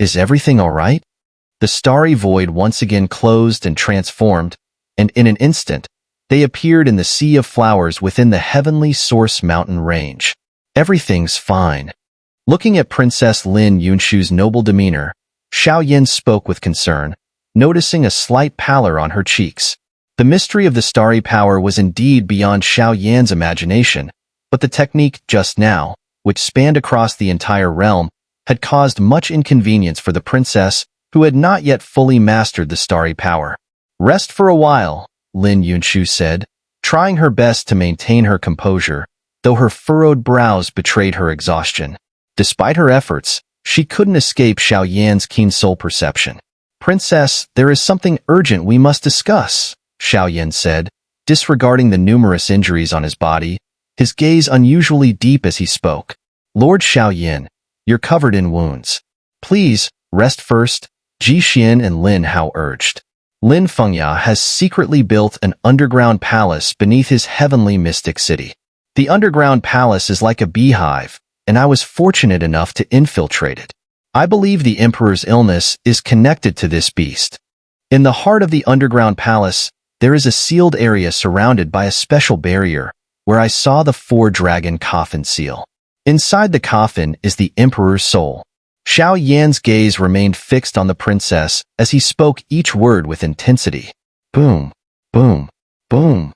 Is everything all right? The starry void once again closed and transformed, and in an instant, they appeared in the sea of flowers within the heavenly source mountain range. Everything's fine. Looking at Princess Lin Yunshu's noble demeanor, Xiao Yan spoke with concern, noticing a slight pallor on her cheeks. The mystery of the starry power was indeed beyond Xiao Yan's imagination, but the technique just now, which spanned across the entire realm, had caused much inconvenience for the princess who had not yet fully mastered the starry power. Rest for a while, Lin Yunshu said, trying her best to maintain her composure, though her furrowed brows betrayed her exhaustion. Despite her efforts, she couldn't escape Xiao Yan's keen soul perception. Princess, there is something urgent we must discuss, Xiao Yan said, disregarding the numerous injuries on his body, his gaze unusually deep as he spoke. Lord Xiao Yan, you're covered in wounds. Please, rest first, Ji Xian and Lin Hao urged. Lin Fengya has secretly built an underground palace beneath his heavenly mystic city. The underground palace is like a beehive, and I was fortunate enough to infiltrate it. I believe the emperor's illness is connected to this beast. In the heart of the underground palace, there is a sealed area surrounded by a special barrier, where I saw the four-dragon coffin seal. Inside the coffin is the emperor's soul. Xiao Yan's gaze remained fixed on the princess as he spoke each word with intensity. Boom, boom, boom.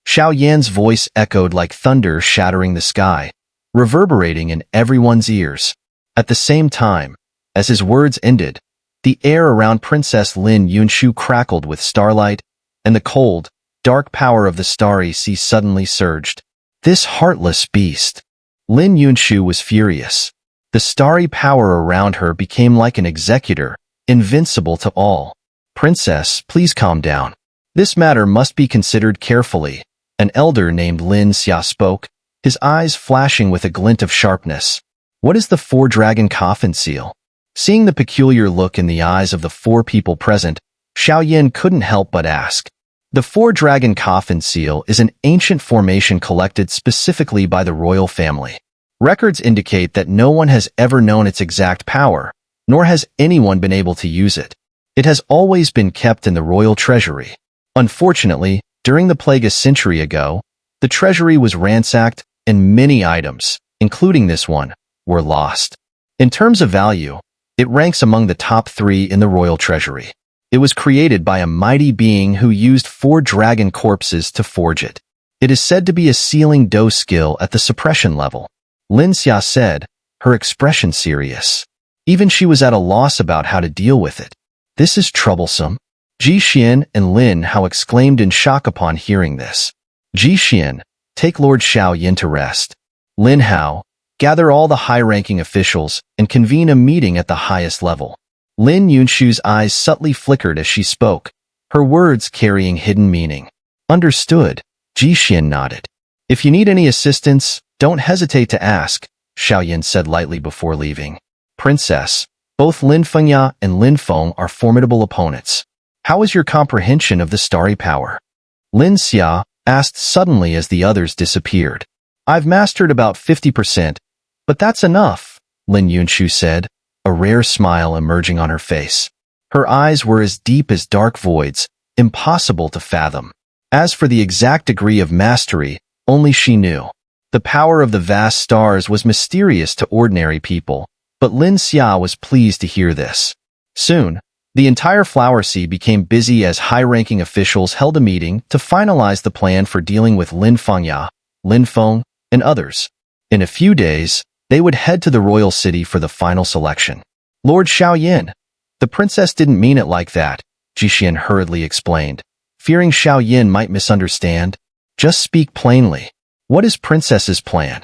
Xiao Yan's voice echoed like thunder shattering the sky, reverberating in everyone's ears. At the same time, as his words ended, the air around Princess Lin Yunshu crackled with starlight, and the cold, dark power of the starry sea suddenly surged. This heartless beast! Lin Yunshu was furious. The starry power around her became like an executor, invincible to all. Princess, please calm down. This matter must be considered carefully. An elder named Lin Xia spoke, his eyes flashing with a glint of sharpness. What is the four-dragon coffin seal? Seeing the peculiar look in the eyes of the four people present, Xiao Yan couldn't help but ask. The four-dragon coffin seal is an ancient formation collected specifically by the royal family. Records indicate that no one has ever known its exact power, nor has anyone been able to use it. It has always been kept in the royal treasury. Unfortunately, during the plague a century ago, the treasury was ransacked and many items, including this one, were lost. In terms of value, it ranks among the top 3 in the royal treasury. It was created by a mighty being who used 4 dragon corpses to forge it. It is said to be a sealing dose skill at the suppression level. Lin Xia said, her expression serious. Even she was at a loss about how to deal with it. This is troublesome. Ji Xian and Lin Hao exclaimed in shock upon hearing this. Ji Xian, take Lord Xiao Yan to rest. Lin Hao, gather all the high-ranking officials and convene a meeting at the highest level. Lin Yunshu's eyes subtly flickered as she spoke, her words carrying hidden meaning. Understood, Ji Xian nodded. If you need any assistance, don't hesitate to ask, Xiao Yan said lightly before leaving. Princess, both Lin Fengya and Lin Feng are formidable opponents. How is your comprehension of the starry power? Lin Xia asked suddenly as the others disappeared. I've mastered about 50%, but that's enough, Lin Yunshu said, a rare smile emerging on her face. Her eyes were as deep as dark voids, impossible to fathom. As for the exact degree of mastery, only she knew. The power of the vast stars was mysterious to ordinary people, but Lin Xia was pleased to hear this. Soon, the entire Flower Sea became busy as high-ranking officials held a meeting to finalize the plan for dealing with Lin Fengya, Lin Feng, and others. In a few days, they would head to the royal city for the final selection. Lord Xiao Yan, the princess didn't mean it like that, Ji Xian hurriedly explained, fearing Xiao Yan might misunderstand. Just speak plainly. What is princess's plan?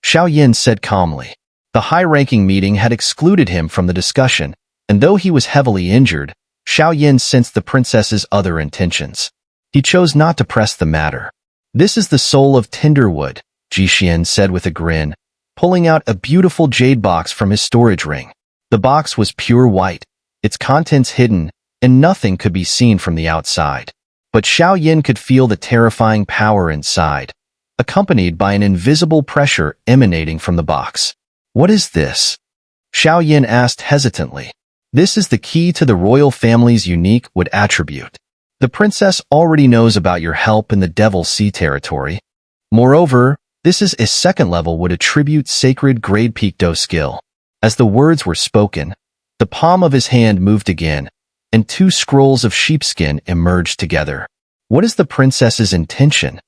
Xiao Yan said calmly. The high-ranking meeting had excluded him from the discussion, and though he was heavily injured, Xiao Yan sensed the princess's other intentions. He chose not to press the matter. This is the soul of Tinderwood, Ji Xian said with a grin, pulling out a beautiful jade box from his storage ring. The box was pure white, its contents hidden, and nothing could be seen from the outside. But Xiao Yan could feel the terrifying power inside, accompanied by an invisible pressure emanating from the box. What is this? Xiao Yan asked hesitantly. This is the key to the royal family's unique wood attribute. The princess already knows about your help in the Devil's Sea territory. Moreover, this is a second-level would attribute sacred grade peak do skill. As the words were spoken, the palm of his hand moved again, and two scrolls of sheepskin emerged together. What is the princess's intention?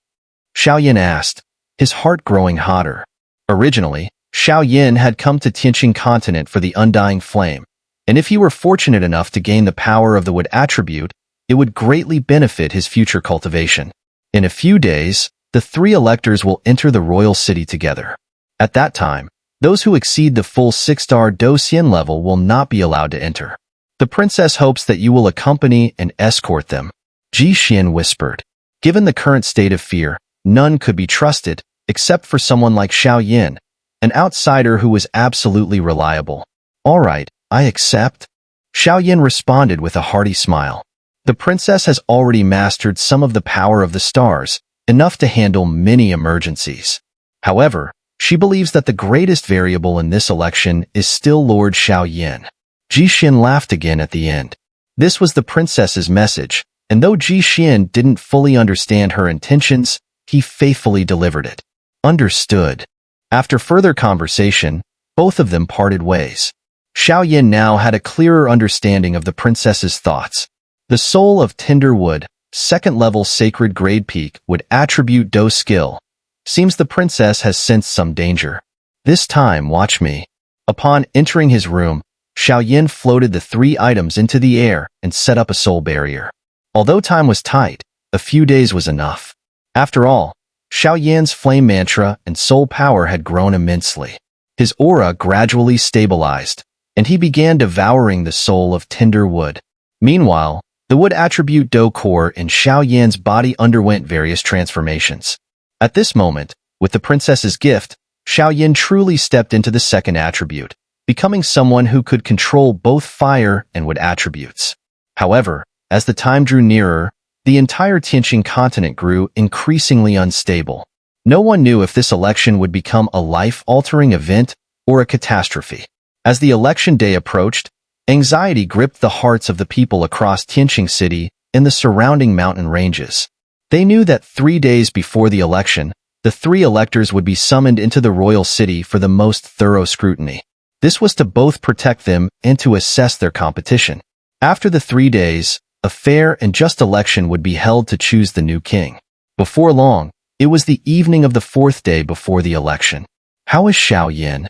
Xiao Yin asked, his heart growing hotter. Originally, Xiao Yin had come to Tianqing continent for the undying flame, and if he were fortunate enough to gain the power of the wood attribute, it would greatly benefit his future cultivation. In a few days, the three electors will enter the royal city together. At that time, those who exceed the full 6-star Do Xian level will not be allowed to enter. The princess hopes that you will accompany and escort them. Ji Xian whispered. Given the current state of fear, none could be trusted, except for someone like Xiao Yin, an outsider who was absolutely reliable. All right, I accept. Xiao Yin responded with a hearty smile. The princess has already mastered some of the power of the stars, enough to handle many emergencies. However, she believes that the greatest variable in this election is still Lord Xiao Yin. Ji Xian laughed again at the end. This was the princess's message, and though Ji Xian didn't fully understand her intentions, he faithfully delivered it. Understood. After further conversation, both of them parted ways. Xiao Yin now had a clearer understanding of the princess's thoughts. The soul of tinder wood, second-level sacred grade peak would attribute Do skill. Seems the princess has sensed some danger. This time, watch me. Upon entering his room, Xiao Yin floated the three items into the air and set up a soul barrier. Although time was tight, a few days was enough. After all, Xiao Yan's flame mantra and soul power had grown immensely. His aura gradually stabilized, and he began devouring the soul of tinder wood. Meanwhile, the wood attribute Do core in Xiao Yan's body underwent various transformations. At this moment, with the princess's gift, Xiao Yin truly stepped into the second attribute, becoming someone who could control both fire and wood attributes. However, as the time drew nearer, the entire Tianqing continent grew increasingly unstable. No one knew if this election would become a life-altering event or a catastrophe. As the election day approached, anxiety gripped the hearts of the people across Tianqing City and the surrounding mountain ranges. They knew that 3 days before the election, the three electors would be summoned into the royal city for the most thorough scrutiny. This was to both protect them and to assess their competition. After the 3 days, a fair and just election would be held to choose the new king. Before long, it was the evening of the 4th day before the election. How is Xiao Yin?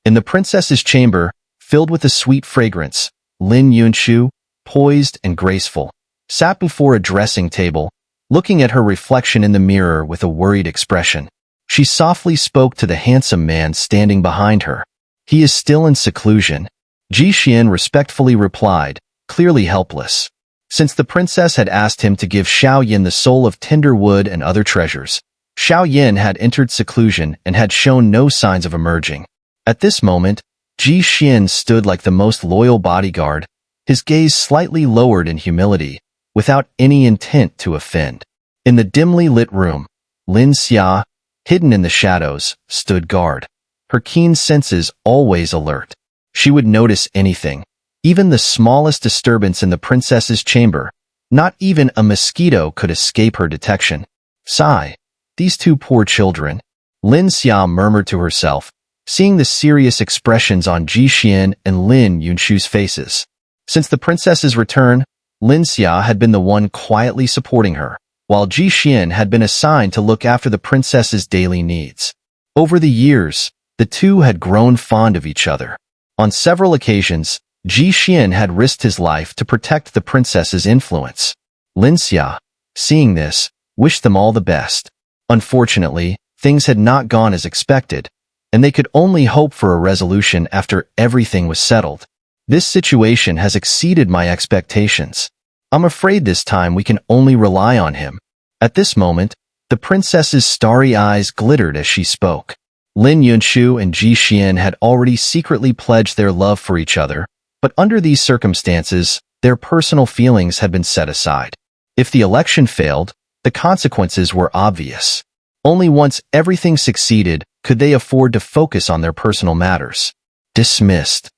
In the princess's chamber, filled with a sweet fragrance, Lin Yunshu, poised and graceful, sat before a dressing table, looking at her reflection in the mirror with a worried expression. She softly spoke to the handsome man standing behind her. He is still in seclusion. Ji Xian respectfully replied, clearly helpless. Since the princess had asked him to give Xiao Yin the soul of tinder wood and other treasures, Xiao Yin had entered seclusion and had shown no signs of emerging. At this moment, Ji Xian stood like the most loyal bodyguard, his gaze slightly lowered in humility, without any intent to offend. In the dimly lit room, Lin Xia, hidden in the shadows, stood guard, her keen senses always alert. She would notice anything, even the smallest disturbance in the princess's chamber. Not even a mosquito could escape her detection. Sigh, these two poor children, Lin Xia murmured to herself, seeing the serious expressions on Ji Xian and Lin Yunshu's faces. Since the princess's return, Lin Xia had been the one quietly supporting her, while Ji Xian had been assigned to look after the princess's daily needs. Over the years, the two had grown fond of each other. On several occasions, Ji Xian had risked his life to protect the princess's influence. Lin Xia, seeing this, wished them all the best. Unfortunately, things had not gone as expected, and they could only hope for a resolution after everything was settled. This situation has exceeded my expectations. I'm afraid this time we can only rely on him. At this moment, the princess's starry eyes glittered as she spoke. Lin Yunshu and Ji Xian had already secretly pledged their love for each other, but under these circumstances, their personal feelings had been set aside. If the election failed, the consequences were obvious. Only once everything succeeded could they afford to focus on their personal matters. Dismissed.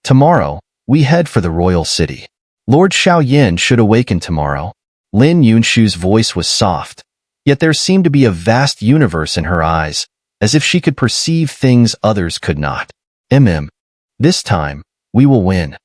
Tomorrow, we head for the royal city. Lord Xiao should awaken tomorrow. Lin Yunshu's voice was soft, yet there seemed to be a vast universe in her eyes, as if she could perceive things others could not. This time, we will win.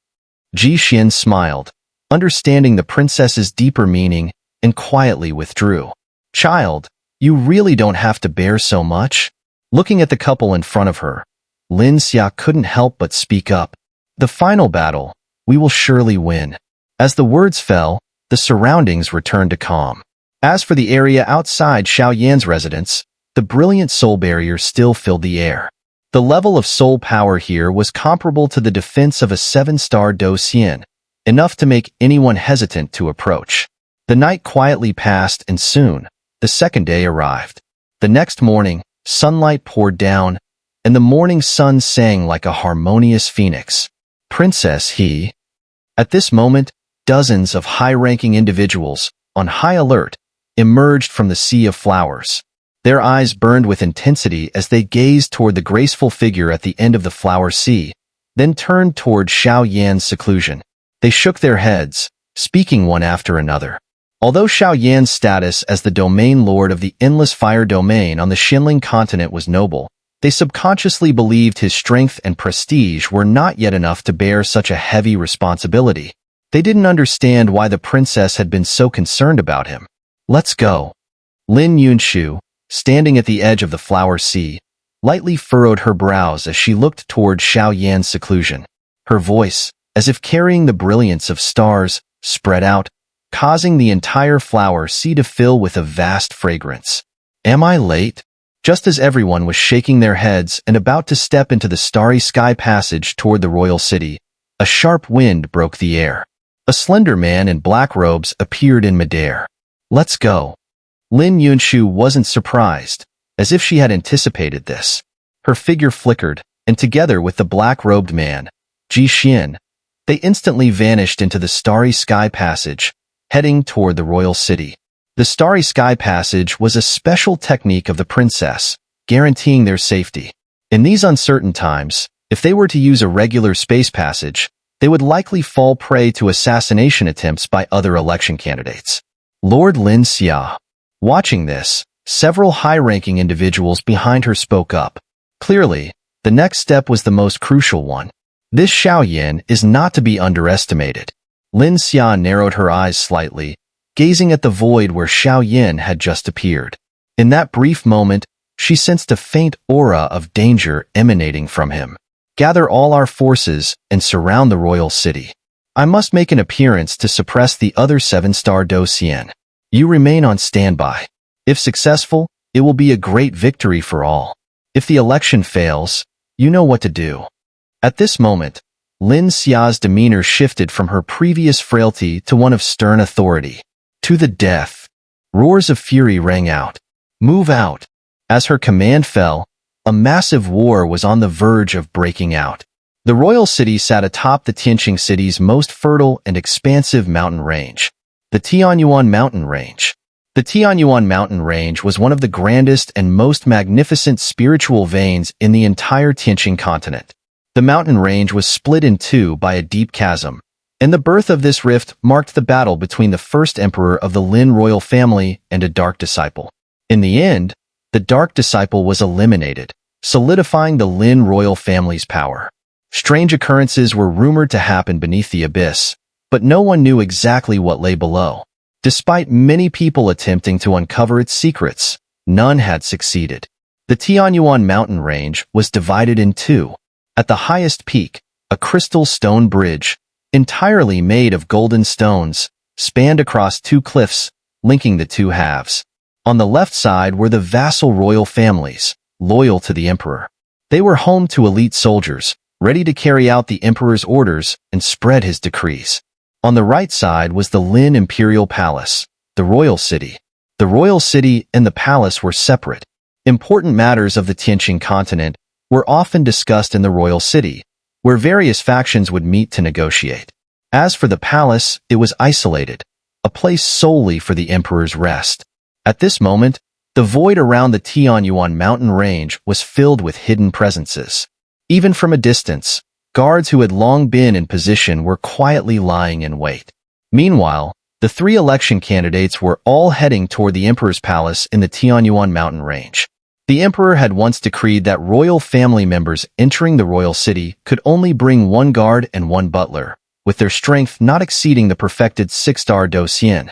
Ji smiled, understanding the princess's deeper meaning, and quietly withdrew. Child, you really don't have to bear so much. Looking at the couple in front of her, Lin Xia couldn't help but speak up. The final battle, we will surely win. As the words fell, the surroundings returned to calm. As for the area outside Xiao Yan's residence, the brilliant soul barrier still filled the air. The level of soul power here was comparable to the defense of a 7-star Do Xian, enough to make anyone hesitant to approach. The night quietly passed and soon, the second day arrived. The next morning, sunlight poured down, and the morning sun sang like a harmonious phoenix. Princess He. At this moment, dozens of high-ranking individuals, on high alert, emerged from the sea of flowers. Their eyes burned with intensity as they gazed toward the graceful figure at the end of the flower sea, then turned toward Xiao Yan's seclusion. They shook their heads, speaking one after another. Although Xiao Yan's status as the domain lord of the endless fire domain on the Xinling continent was noble, they subconsciously believed his strength and prestige were not yet enough to bear such a heavy responsibility. They didn't understand why the princess had been so concerned about him. Let's go. Lin Yunshu, standing at the edge of the flower sea, lightly furrowed her brows as she looked toward Xiao Yan's seclusion. Her voice, as if carrying the brilliance of stars, spread out, causing the entire flower sea to fill with a vast fragrance. Am I late? Just as everyone was shaking their heads and about to step into the starry sky passage toward the royal city, a sharp wind broke the air. A slender man in black robes appeared in midair. Let's go. Lin Yunshu wasn't surprised, as if she had anticipated this. Her figure flickered, and together with the black-robed man, Ji Xian, they instantly vanished into the starry sky passage, heading toward the royal city. The starry sky passage was a special technique of the princess, guaranteeing their safety. In these uncertain times, if they were to use a regular space passage, they would likely fall prey to assassination attempts by other election candidates. Lord Lin Xia. Watching this, several high-ranking individuals behind her spoke up. Clearly, the next step was the most crucial one. This Xiao Yan is not to be underestimated. Lin Xia narrowed her eyes slightly, gazing at the void where Xiao Yan had just appeared. In that brief moment, she sensed a faint aura of danger emanating from him. Gather all our forces and surround the royal city. I must make an appearance to suppress the other 7-star Do Xian. You remain on standby. If successful, it will be a great victory for all. If the election fails, you know what to do. At this moment, Lin Xia's demeanor shifted from her previous frailty to one of stern authority. To the death. Roars of fury rang out. Move out. As her command fell, a massive war was on the verge of breaking out. The royal city sat atop the Tianqing city's most fertile and expansive mountain range, the Tianyuan Mountain Range. The Tianyuan Mountain Range was one of the grandest and most magnificent spiritual veins in the entire Tianqing continent. The mountain range was split in two by a deep chasm, and the birth of this rift marked the battle between the first emperor of the Lin royal family and a dark disciple. In the end, the dark disciple was eliminated, solidifying the Lin royal family's power. Strange occurrences were rumored to happen beneath the abyss, but no one knew exactly what lay below. Despite many people attempting to uncover its secrets, none had succeeded. The Tianyuan mountain range was divided in two. At the highest peak, a crystal stone bridge, entirely made of golden stones, spanned across two cliffs, linking the two halves. On the left side were the vassal royal families, loyal to the emperor. They were home to elite soldiers, ready to carry out the emperor's orders and spread his decrees. On the right side was the Lin Imperial Palace, the royal city. The royal city and the palace were separate. Important matters of the Tianqing continent were often discussed in the royal city, where various factions would meet to negotiate. As for the palace, it was isolated, a place solely for the emperor's rest. At this moment, the void around the Tianyuan mountain range was filled with hidden presences. Even from a distance, Guards who had long been in position were quietly lying in wait. Meanwhile, the three election candidates were all heading toward the emperor's palace in the Tianyuan mountain range. The emperor had once decreed that royal family members entering the royal city could only bring one guard and one butler, with their strength not exceeding the perfected 6-star Dosien.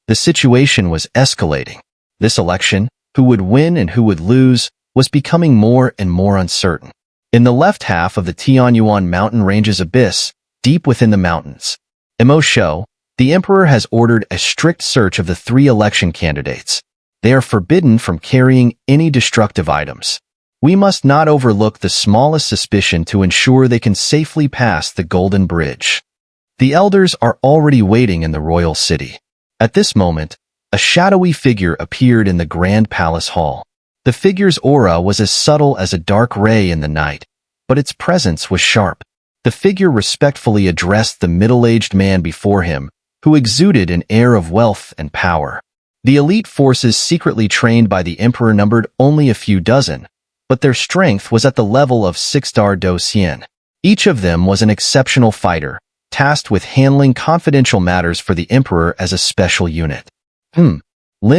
The situation was escalating. This election, who would win and who would lose, was becoming more and more uncertain. In the left half of the Tianyuan mountain range's abyss, deep within the mountains, Xiao, the emperor has ordered a strict search of the three election candidates. They are forbidden from carrying any destructive items. We must not overlook the smallest suspicion to ensure they can safely pass the Golden Bridge. The elders are already waiting in the royal city. At this moment, a shadowy figure appeared in the grand palace hall. The figure's aura was as subtle as a dark ray in the night, but its presence was sharp. The figure respectfully addressed the middle-aged man before him, who exuded an air of wealth and power. The elite forces secretly trained by the emperor numbered only a few dozen, but their strength was at the level of 6-star Dosien. Each of them was an exceptional fighter, tasked with handling confidential matters for the emperor as a special unit. Lin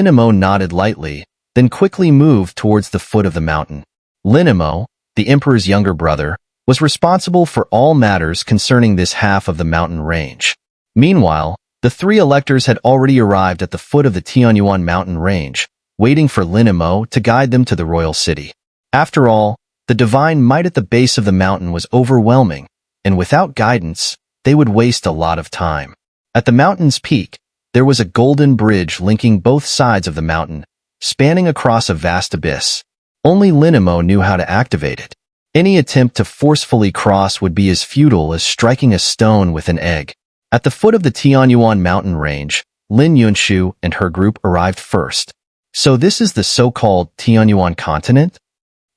Imo nodded lightly, then quickly moved towards the foot of the mountain. Lin Imo, the emperor's younger brother, was responsible for all matters concerning this half of the mountain range. Meanwhile, the three electors had already arrived at the foot of the Tianyuan mountain range, waiting for Lin Imo to guide them to the royal city. After all, the divine might at the base of the mountain was overwhelming, and without guidance, they would waste a lot of time. At the mountain's peak, there was a golden bridge linking both sides of the mountain, spanning across a vast abyss. Only Lin Imo knew how to activate it. Any attempt to forcefully cross would be as futile as striking a stone with an egg. At the foot of the Tianyuan mountain range, Lin Yunshu and her group arrived first. So this is the so-called Tianyuan continent?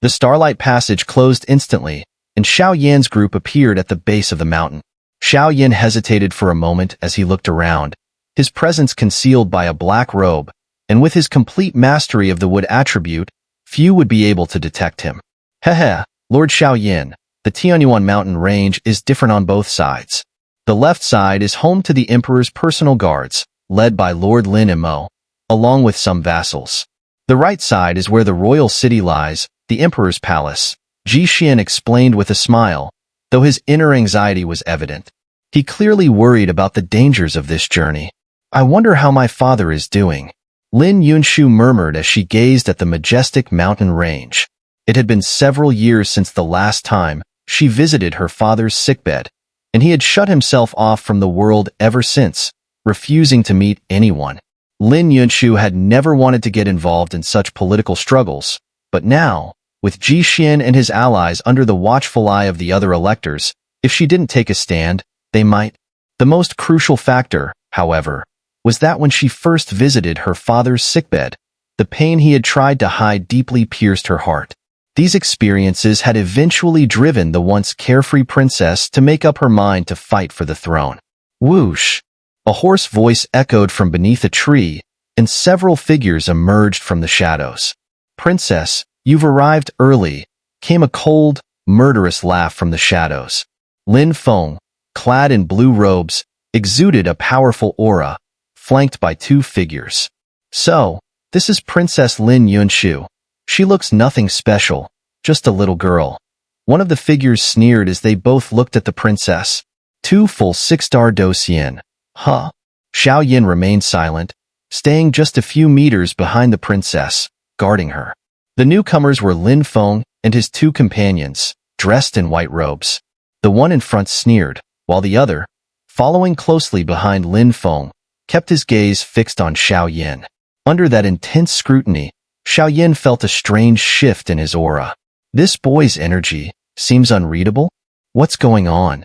The starlight passage closed instantly, and Xiao Yan's group appeared at the base of the mountain. Xiao Yan hesitated for a moment as he looked around, his presence concealed by a black robe, and with his complete mastery of the wood attribute, few would be able to detect him. Hehe, Lord Xiao Yan, the Tianyuan mountain range is different on both sides. The left side is home to the emperor's personal guards, led by Lord Lin Imo, along with some vassals. The right side is where the royal city lies, the emperor's palace, Ji Xian explained with a smile, though his inner anxiety was evident. He clearly worried about the dangers of this journey. I wonder how my father is doing. Lin Yunshu murmured as she gazed at the majestic mountain range. It had been several years since the last time she visited her father's sickbed, and he had shut himself off from the world ever since, refusing to meet anyone. Lin Yunshu had never wanted to get involved in such political struggles, but now, with Ji Xian and his allies under the watchful eye of the other electors, if she didn't take a stand, they might. The most crucial factor, however, was that when she first visited her father's sickbed, the pain he had tried to hide deeply pierced her heart. These experiences had eventually driven the once carefree princess to make up her mind to fight for the throne. Whoosh! A hoarse voice echoed from beneath a tree, and several figures emerged from the shadows. Princess, you've arrived early, came a cold, murderous laugh from the shadows. Lin Feng, clad in blue robes, exuded a powerful aura, flanked by two figures. So, this is Princess Lin Yunshu. She looks nothing special, just a little girl. One of the figures sneered as they both looked at the princess. 2 full 6-star Dosien. Huh? Xiao Yan remained silent, staying just a few meters behind the princess, guarding her. The newcomers were Lin Feng and his 2 companions, dressed in white robes. The one in front sneered, while the other, following closely behind Lin Feng, kept his gaze fixed on Xiao Yan. Under that intense scrutiny, Xiao Yan felt a strange shift in his aura. This boy's energy seems unreadable. What's going on?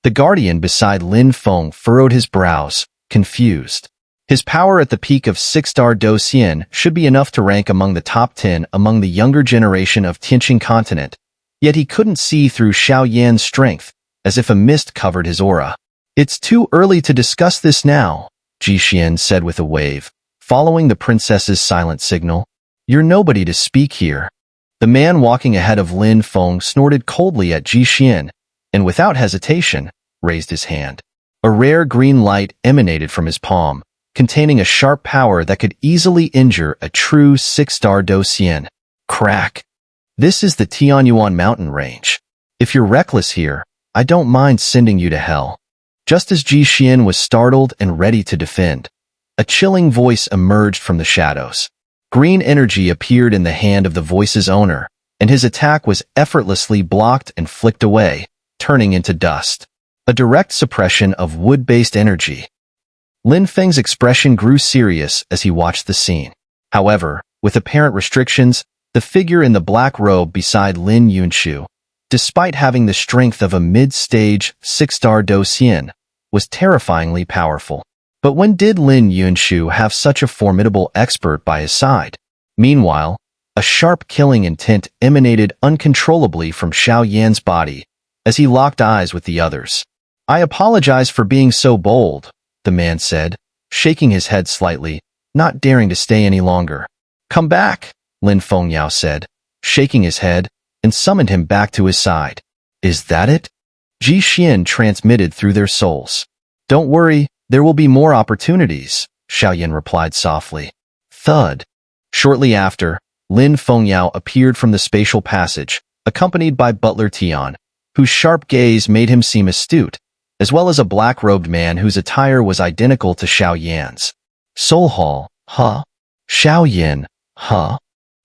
The guardian beside Lin Feng furrowed his brows, confused. His power at the peak of 6-star Dosien should be enough to rank among the top 10 among the younger generation of Tianqing continent, yet he couldn't see through Xiao Yan's strength, as if a mist covered his aura. It's too early to discuss this now, Ji Xian said with a wave, following the princess's silent signal. You're nobody to speak here. The man walking ahead of Lin Feng snorted coldly at Ji Xian, and without hesitation, raised his hand. A rare green light emanated from his palm, containing a sharp power that could easily injure a true 6-star Docian. Crack. This is the Tianyuan mountain range. If you're reckless here, I don't mind sending you to hell. Just as Ji Xian was startled and ready to defend, a chilling voice emerged from the shadows. Green energy appeared in the hand of the voice's owner, and his attack was effortlessly blocked and flicked away, turning into dust. A direct suppression of wood-based energy. Lin Feng's expression grew serious as he watched the scene. However, with apparent restrictions, the figure in the black robe beside Lin Yunshu, despite having the strength of a mid-stage 6-star Docian, was terrifyingly powerful. But when did Lin Yunshu have such a formidable expert by his side? Meanwhile, a sharp killing intent emanated uncontrollably from Xiao Yan's body as he locked eyes with the others. I apologize for being so bold, the man said, shaking his head slightly, not daring to stay any longer. Come back, Lin Fengyao said, shaking his head, and summoned him back to his side. Is that it? Ji Xian transmitted through their souls. Don't worry, there will be more opportunities, Xiao Yan replied softly. Thud. Shortly after, Lin Fengyao appeared from the spatial passage, accompanied by Butler Tian, whose sharp gaze made him seem astute, as well as a black-robed man whose attire was identical to Xiao Yan's. Soul Hall, huh? Xiao Yan, huh?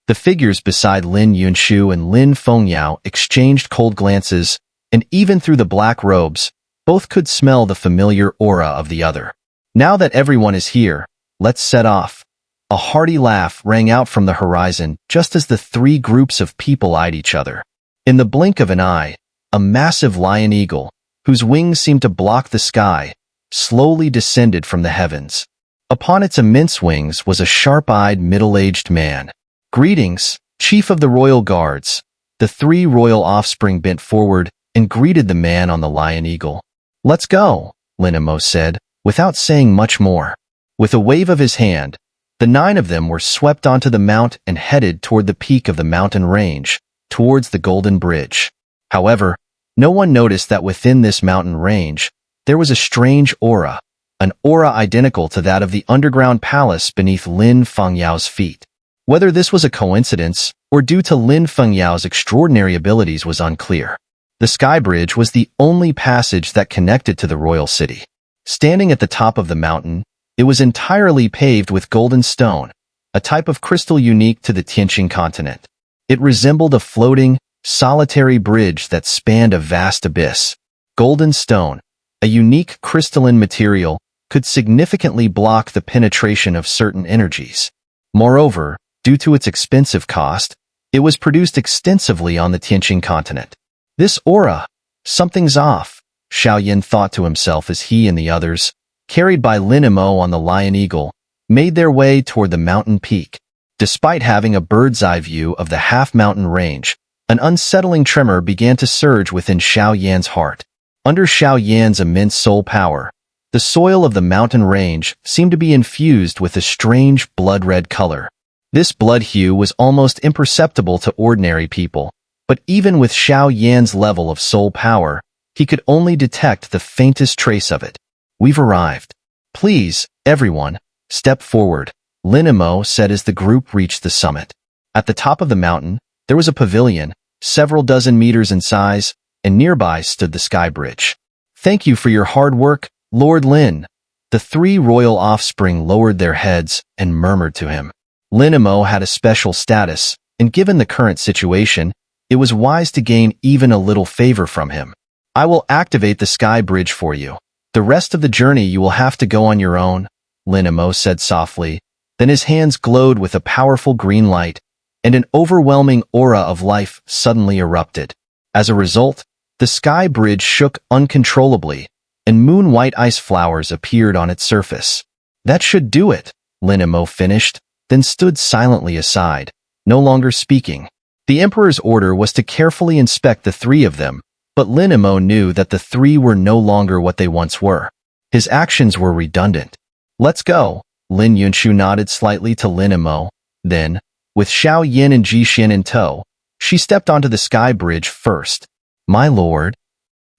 The figures beside Lin Yunshu and Lin Fengyao exchanged cold glances, and even through the black robes, both could smell the familiar aura of the other. Now that everyone is here, let's set off. A hearty laugh rang out from the horizon just as the three groups of people eyed each other. In the blink of an eye, a massive lion eagle, whose wings seemed to block the sky, slowly descended from the heavens. Upon its immense wings was a sharp-eyed middle-aged man. Greetings, Chief of the Royal Guards. The three royal offspring bent forward and greeted the man on the lion eagle. Let's go, Linimo said, without saying much more. With a wave of his hand, the 9 of them were swept onto the mount and headed toward the peak of the mountain range, towards the Golden Bridge. However, no one noticed that within this mountain range, there was a strange aura, an aura identical to that of the underground palace beneath Lin Fengyao's feet. Whether this was a coincidence or due to Lin Fengyao's extraordinary abilities was unclear. The Sky Bridge was the only passage that connected to the royal city. Standing at the top of the mountain, it was entirely paved with golden stone, a type of crystal unique to the Tianqing continent. It resembled a floating, solitary bridge that spanned a vast abyss. Golden stone, a unique crystalline material, could significantly block the penetration of certain energies. Moreover, due to its expensive cost, it was produced extensively on the Tianqing continent. This aura, something's off, Xiao Yan thought to himself as he and the others, carried by Linimo on the Lion Eagle, made their way toward the mountain peak. Despite having a bird's-eye view of the half-mountain range, an unsettling tremor began to surge within Xiao Yan's heart. Under Xiao Yan's immense soul power, the soil of the mountain range seemed to be infused with a strange blood-red color. This blood hue was almost imperceptible to ordinary people, but even with Xiao Yan's level of soul power, he could only detect the faintest trace of it. We've arrived. Please, everyone, step forward, Linimo said as the group reached the summit. At the top of the mountain, there was a pavilion, several dozen meters in size, and nearby stood the Sky Bridge. Thank you for your hard work, Lord Lin. The three royal offspring lowered their heads and murmured to him. Linimo had a special status, and given the current situation, it was wise to gain even a little favor from him. I will activate the Sky Bridge for you. The rest of the journey you will have to go on your own, Linimo said softly. Then his hands glowed with a powerful green light, and an overwhelming aura of life suddenly erupted. As a result, the Sky Bridge shook uncontrollably, and moon-white ice flowers appeared on its surface. That should do it, Linimo finished, then stood silently aside, no longer speaking. The Emperor's order was to carefully inspect the three of them, but Linimo knew that the three were no longer what they once were. His actions were redundant. Let's go, Lin Yunshu nodded slightly to Linimo. Then, with Xiao Yan and Ji Xian in tow, she stepped onto the Sky Bridge first. My lord.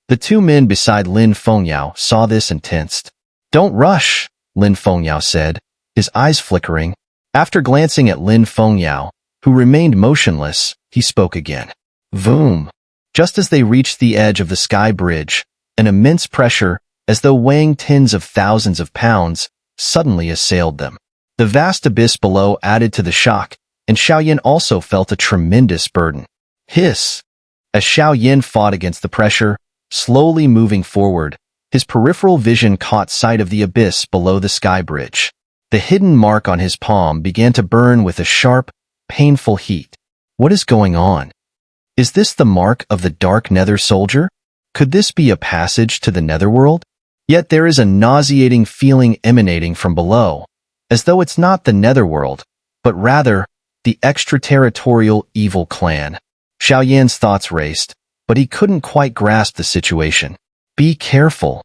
The two men beside Lin Fengyao saw this and tensed. "Don't rush," Lin Fengyao said, his eyes flickering. After glancing at Lin Fengyao, who remained motionless, he spoke again. Voom! Just as they reached the edge of the sky bridge, an immense pressure, as though weighing tens of thousands of pounds, suddenly assailed them. The vast abyss below added to the shock, and Xiao also felt a tremendous burden. Hiss! As Xiao fought against the pressure, slowly moving forward, his peripheral vision caught sight of the abyss below the sky bridge. The hidden mark on his palm began to burn with a sharp, painful heat. What is going on? Is this the mark of the Dark Nether Soldier? Could this be a passage to the Netherworld? Yet there is a nauseating feeling emanating from below, as though it's not the Netherworld, but rather the extraterritorial evil clan. Xiao thoughts raced, but he couldn't quite grasp the situation. Be careful.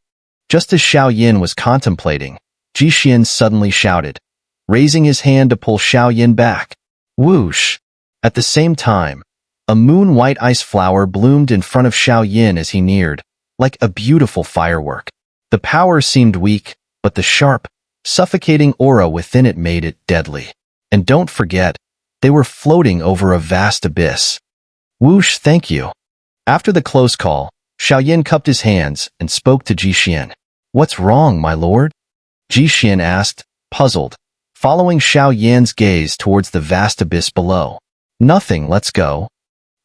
Just as Xiao was contemplating, Jixin suddenly shouted, raising his hand to pull Xiao back. Whoosh! At the same time, a moon-white ice flower bloomed in front of Xiao as he neared, like a beautiful firework. The power seemed weak, but the sharp, suffocating aura within it made it deadly. And don't forget, they were floating over a vast abyss. Whoosh, thank you. After the close call, Xiao cupped his hands and spoke to Jixin. What's wrong, my lord? Jixin asked, puzzled, following Xiao gaze towards the vast abyss below. Nothing, let's go.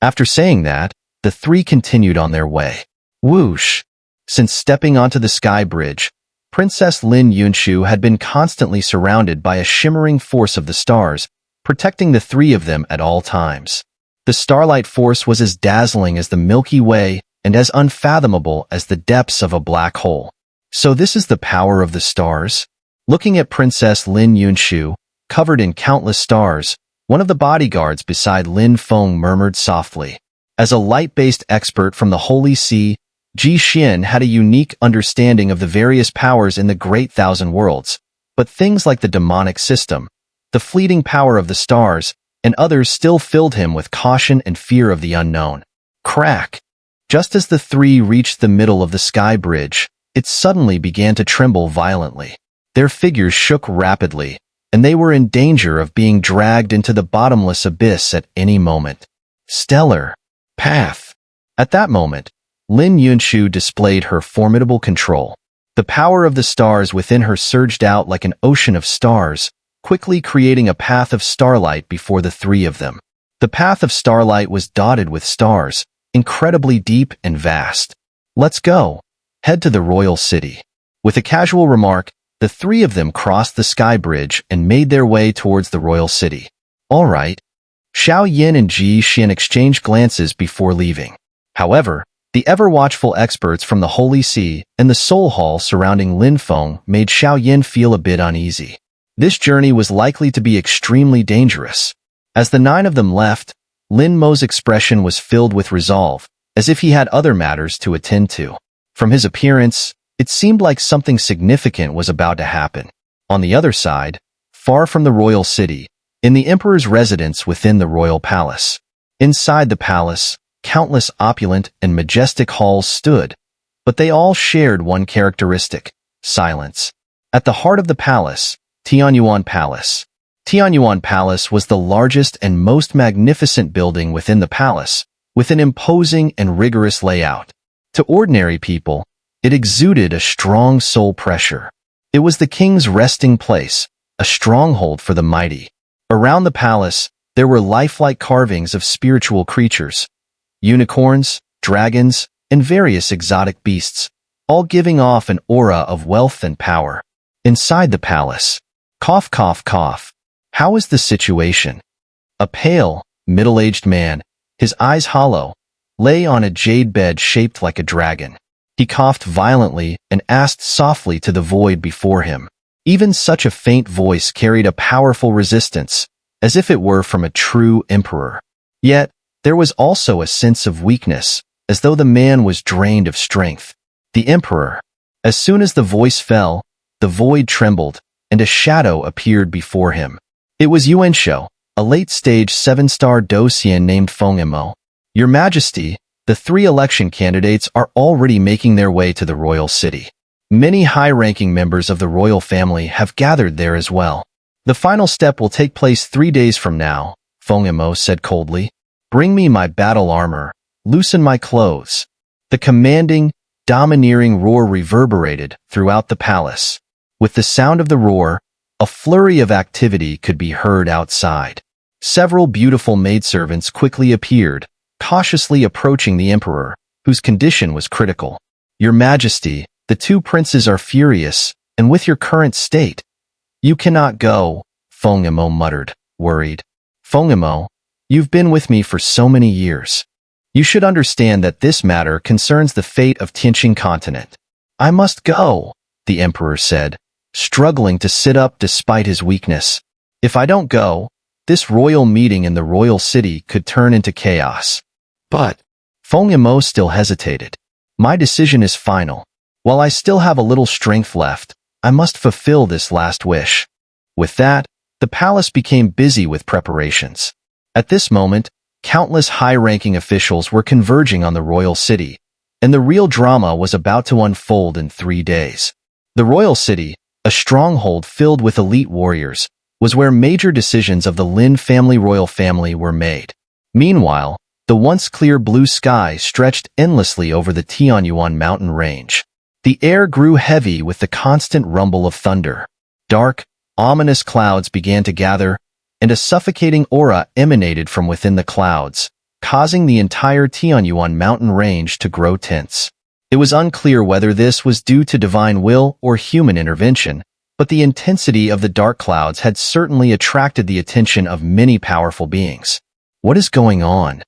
After saying that, the three continued on their way. Whoosh! Since stepping onto the sky bridge, Princess Lin Yunshu had been constantly surrounded by a shimmering force of the stars, protecting the three of them at all times. The starlight force was as dazzling as the Milky Way and as unfathomable as the depths of a black hole. So this is the power of the stars? Looking at Princess Lin Yunshu, covered in countless stars, one of the bodyguards beside Lin Feng murmured softly. As a light-based expert from the Holy See, Jixin had a unique understanding of the various powers in the Great Thousand Worlds, but things like the demonic system, the fleeting power of the stars, and others still filled him with caution and fear of the unknown. Crack! Just as the three reached the middle of the sky bridge, it suddenly began to tremble violently. Their figures shook rapidly, and they were in danger of being dragged into the bottomless abyss at any moment. Stellar path! At that moment, Lin Yunshu displayed her formidable control. The power of the stars within her surged out like an ocean of stars, quickly creating a path of starlight before the three of them. The path of starlight was dotted with stars, incredibly deep and vast. Let's go. Head to the royal city. With a casual remark, the three of them crossed the sky bridge and made their way towards the royal city. All right. Xiao and Jixin exchanged glances before leaving. However, the ever-watchful experts from the Holy See and the Soul Hall surrounding Lin Feng made Xiao feel a bit uneasy. This journey was likely to be extremely dangerous. As the nine of them left, Lin Mo's expression was filled with resolve, as if he had other matters to attend to. From his appearance, it seemed like something significant was about to happen. On the other side, far from the royal city, in the emperor's residence within the royal palace. Inside the palace, countless opulent and majestic halls stood, but they all shared one characteristic: silence. At the heart of the palace, Tianyuan Palace. Tianyuan Palace was the largest and most magnificent building within the palace, with an imposing and rigorous layout. To ordinary people, it exuded a strong soul pressure. It was the king's resting place, a stronghold for the mighty. Around the palace, there were lifelike carvings of spiritual creatures, unicorns, dragons, and various exotic beasts, all giving off an aura of wealth and power. Inside the palace, cough, cough, cough. How is the situation? A pale, middle-aged man, his eyes hollow, lay on a jade bed shaped like a dragon. He coughed violently and asked softly to the void before him. Even such a faint voice carried a powerful resistance, as if it were from a true emperor. Yet, there was also a sense of weakness, as though the man was drained of strength. The emperor. As soon as the voice fell, the void trembled, and a shadow appeared before him. It was Yuanshou, a late-stage 7-star Docian named Feng Emo. Your Majesty, the 3 election candidates are already making their way to the royal city. Many high-ranking members of the royal family have gathered there as well. The final step will take place 3 days from now, Fengemo said coldly. Bring me my battle armor, loosen my clothes. The commanding, domineering roar reverberated throughout the palace. With the sound of the roar, a flurry of activity could be heard outside. Several beautiful maidservants quickly appeared, cautiously approaching the emperor, whose condition was critical. Your Majesty, the 2 princes are furious, and with your current state, you cannot go, Fengemo muttered, worried. Fengemo, you've been with me for so many years. You should understand that this matter concerns the fate of Tianqing continent. I must go, the emperor said, struggling to sit up despite his weakness. If I don't go, this royal meeting in the royal city could turn into chaos. But Fengemo still hesitated. My decision is final. While I still have a little strength left, I must fulfill this last wish. With that, the palace became busy with preparations. At this moment, countless high-ranking officials were converging on the royal city, and the real drama was about to unfold in 3 days. The royal city, a stronghold filled with elite warriors, was where major decisions of the Lin family royal family were made. Meanwhile, the once clear blue sky stretched endlessly over the Tianyuan mountain range. The air grew heavy with the constant rumble of thunder. Dark, ominous clouds began to gather, and a suffocating aura emanated from within the clouds, causing the entire Tianyuan mountain range to grow tense. It was unclear whether this was due to divine will or human intervention, but the intensity of the dark clouds had certainly attracted the attention of many powerful beings. What is going on?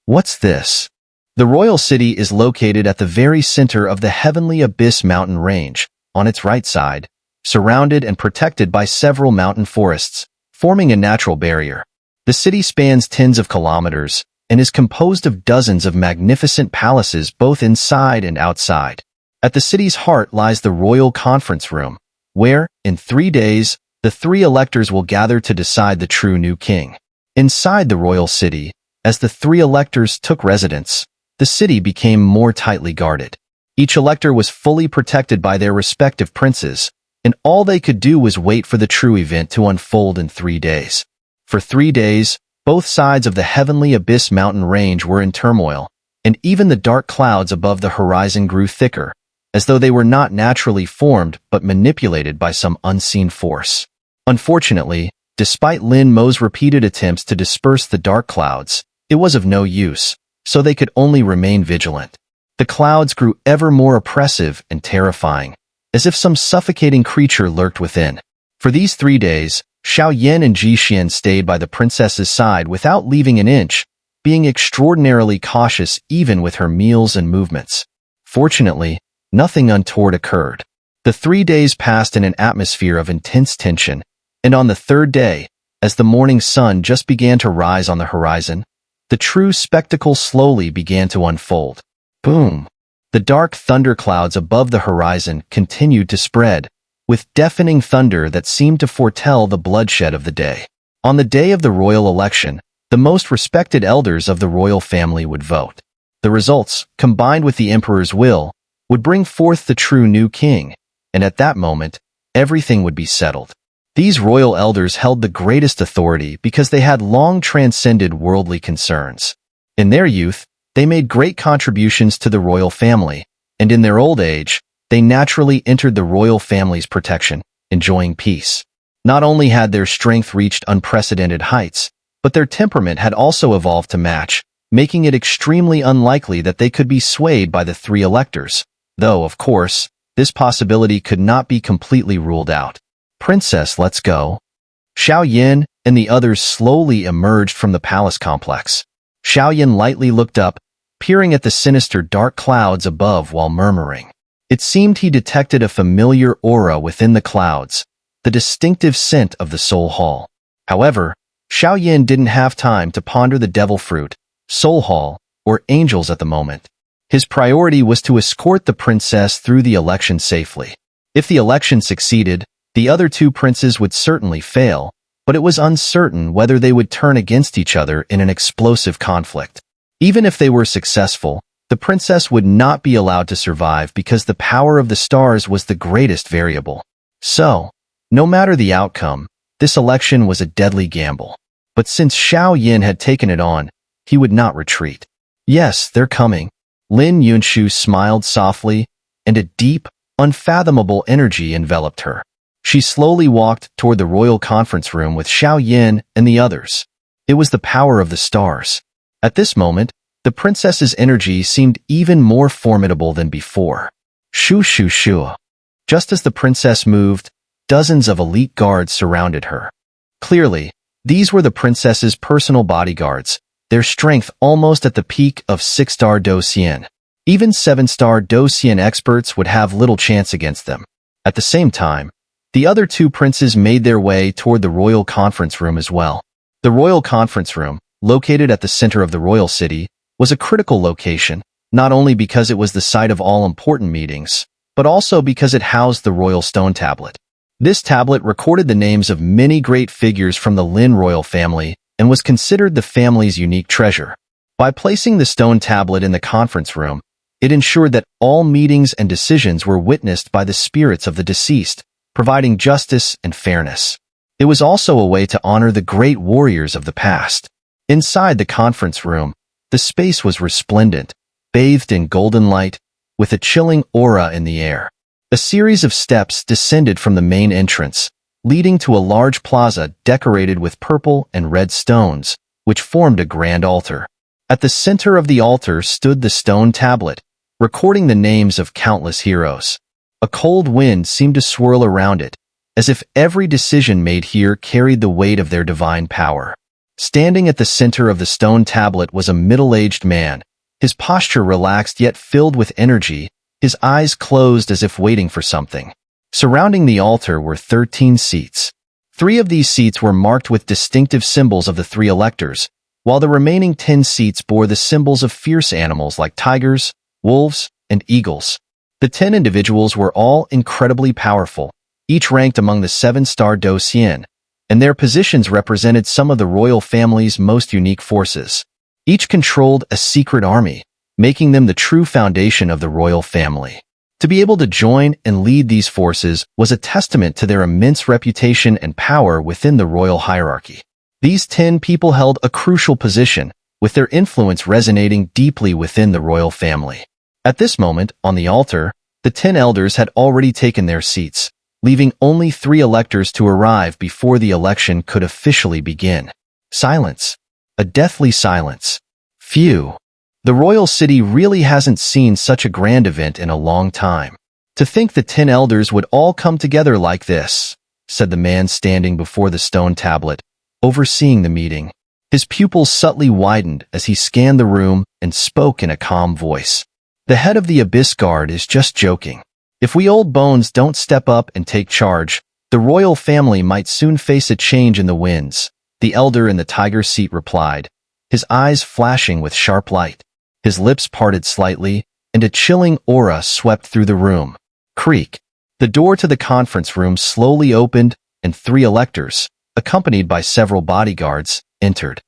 What's this? The royal city is located at the very center of the Heavenly Abyss mountain range, on its right side, surrounded and protected by several mountain forests, forming a natural barrier. The city spans tens of kilometers and is composed of dozens of magnificent palaces both inside and outside. At the city's heart lies the royal conference room, where, in 3 days, the 3 electors will gather to decide the true new king. Inside the royal city, as the 3 electors took residence, the city became more tightly guarded. Each elector was fully protected by their respective princes, and all they could do was wait for the true event to unfold in 3 days. For 3 days, both sides of the Heavenly Abyss mountain range were in turmoil, and even the dark clouds above the horizon grew thicker, as though they were not naturally formed but manipulated by some unseen force. Unfortunately, despite Lin Mo's repeated attempts to disperse the dark clouds, it was of no use, so they could only remain vigilant. The clouds grew ever more oppressive and terrifying, as if some suffocating creature lurked within. For these 3 days, Xiao Yan and Ji Xian stayed by the princess's side without leaving an inch, being extraordinarily cautious even with her meals and movements. Fortunately, nothing untoward occurred. The 3 days passed in an atmosphere of intense tension, and on the 3rd day, as the morning sun just began to rise on the horizon, the true spectacle slowly began to unfold. Boom! The dark thunderclouds above the horizon continued to spread, with deafening thunder that seemed to foretell the bloodshed of the day. On the day of the royal election, the most respected elders of the royal family would vote. The results, combined with the emperor's will, would bring forth the true new king, and at that moment, everything would be settled. These royal elders held the greatest authority because they had long transcended worldly concerns. In their youth, they made great contributions to the royal family, and in their old age, they naturally entered the royal family's protection, enjoying peace. Not only had their strength reached unprecedented heights, but their temperament had also evolved to match, making it extremely unlikely that they could be swayed by the 3 electors, though, of course, this possibility could not be completely ruled out. Princess, let's go. Xiao Yan and the others slowly emerged from the palace complex. Xiao Yan lightly looked up, peering at the sinister dark clouds above while murmuring. It seemed he detected a familiar aura within the clouds, the distinctive scent of the Soul Hall. However, Xiao Yan didn't have time to ponder the devil fruit, Soul Hall, or angels at the moment. His priority was to escort the princess through the election safely. If the election succeeded, the other 2 princes would certainly fail, but it was uncertain whether they would turn against each other in an explosive conflict. Even if they were successful, the princess would not be allowed to survive because the power of the stars was the greatest variable. So, no matter the outcome, this election was a deadly gamble. But since Xiao Yin had taken it on, he would not retreat. Yes, they're coming. Lin Yunshu smiled softly, and a deep, unfathomable energy enveloped her. She slowly walked toward the royal conference room with Xiao Yin and the others. It was the power of the stars. At this moment, the princess's energy seemed even more formidable than before. Shoo shoo shoo. Just as the princess moved, dozens of elite guards surrounded her. Clearly, these were the princess's personal bodyguards, their strength almost at the peak of 6-star Douxian. Even 7-star Douxian experts would have little chance against them. At the same time, the other two princes made their way toward the royal conference room as well. The royal conference room, located at the center of the royal city, was a critical location, not only because it was the site of all important meetings, but also because it housed the royal stone tablet. This tablet recorded the names of many great figures from the Lin royal family and was considered the family's unique treasure. By placing the stone tablet in the conference room, it ensured that all meetings and decisions were witnessed by the spirits of the deceased, providing justice and fairness. It was also a way to honor the great warriors of the past. Inside the conference room, the space was resplendent, bathed in golden light, with a chilling aura in the air. A series of steps descended from the main entrance, leading to a large plaza decorated with purple and red stones, which formed a grand altar. At the center of the altar stood the stone tablet, recording the names of countless heroes. A cold wind seemed to swirl around it, as if every decision made here carried the weight of their divine power. Standing at the center of the stone tablet was a middle-aged man, his posture relaxed yet filled with energy, his eyes closed as if waiting for something. Surrounding the altar were 13 seats. 3 of these seats were marked with distinctive symbols of the 3 electors, while the remaining 10 seats bore the symbols of fierce animals like tigers, wolves, and eagles. The 10 individuals were all incredibly powerful, each ranked among the 7-star Douxian, and their positions represented some of the royal family's most unique forces. Each controlled a secret army, making them the true foundation of the royal family. To be able to join and lead these forces was a testament to their immense reputation and power within the royal hierarchy. These 10 people held a crucial position, with their influence resonating deeply within the royal family. At this moment, on the altar, the 10 elders had already taken their seats, leaving only 3 electors to arrive before the election could officially begin. Silence. A deathly silence. Phew. The royal city really hasn't seen such a grand event in a long time. To think the 10 elders would all come together like this, said the man standing before the stone tablet, overseeing the meeting. His pupils subtly widened as he scanned the room and spoke in a calm voice. The head of the Abyss Guard is just joking. If we old bones don't step up and take charge, the royal family might soon face a change in the winds, the elder in the tiger seat replied, his eyes flashing with sharp light. His lips parted slightly, and a chilling aura swept through the room. Creak. The door to the conference room slowly opened, and 3 electors, accompanied by several bodyguards, entered.